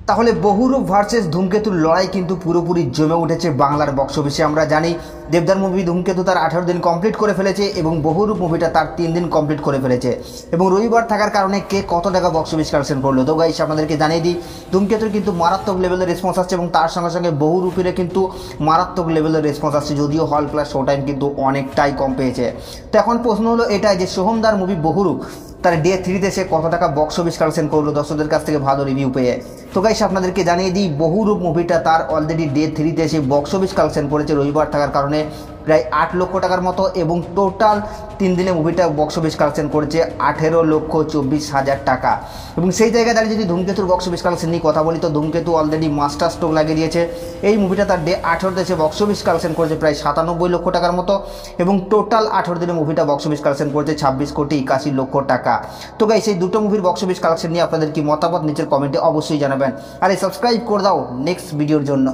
তাহলে বহুরূপ ভার্সেস ধূমকেতুর লড়াই কিন্তু পুরোপুরি জমে উঠেছে বাংলার বক্স অফিসে। আমরা জানি দেবদার মুভি ধূমকেতু তার 18 দিন কমপ্লিট করে ফেলেছে এবং বহুরূপ মুভিটা তার 3 দিন কমপ্লিট করে ফেলেছে এবং রবিবার থাকার কারণে কে কত টাকা বক্স অফিস কালেকশন করলো। তো গাইস আপনাদেরকে জানিয়ে দিই, ধূমকেতুর কিন্তু মারাত্মক লেভেলের রেসপন্স আসছে এবং তার সঙ্গে সঙ্গে বহুরূপের কিন্তু মারাত্মক লেভেলের রেসপন্স আসছে, যদিও হল প্লাস শো টাইম কিন্তু অনেকটাই কম পেয়েছে। তো এখন প্রশ্ন হলো এটাই যে সোহমদার মুভি বহুরূপ তার ডে 3-তে সে কত টাকা বক্স অফিস কালেকশন করলো দর্শকদের কাছ থেকে ভালো রিভিউ পেয়ে। তো গাইস আপনাদেরকে জানিয়ে দিই, বহুরূপ মুভিটা তার অলরেডি ডে 3-তে সে বক্স অফিস কালেকশন করেছে রবিবার থাকার কারণে প্রায় 8 লক্ষ টাকার মতো এবং টোটাল 3 দিনে মুভিটা বক্স অফিস কালেকশন করেছে 18,24,000 টাকা। এবং সেই জায়গায় দাঁড়িয়ে যদি ধূমকেতুর বক্স অফিস কালেকশন নিয়ে কথা বলি, তো ধূমকেতু অলরেডি মাস্টার স্ট্রোক লাগিয়ে দিয়েছে। এই মুভিটা তার ডে 18-তে সে বক্স অফিস কালেকশন করেছে প্রায় 97 লক্ষ টাকার মতো এবং টোটাল 18 দিনে মুভিটা বক্স অফিস কালেকশন করেছে 26,81,00,000 টাকা। তো গাইস এই দুটো মুভির বক্স অফিস কালেকশন নিয়ে আপনাদের কি মতামত নিচের কমেন্টে অবশ্যই জানাবেন, আর এই সাবস্ক্রাইব করে দাও নেক্সট ভিডিওর জন্য।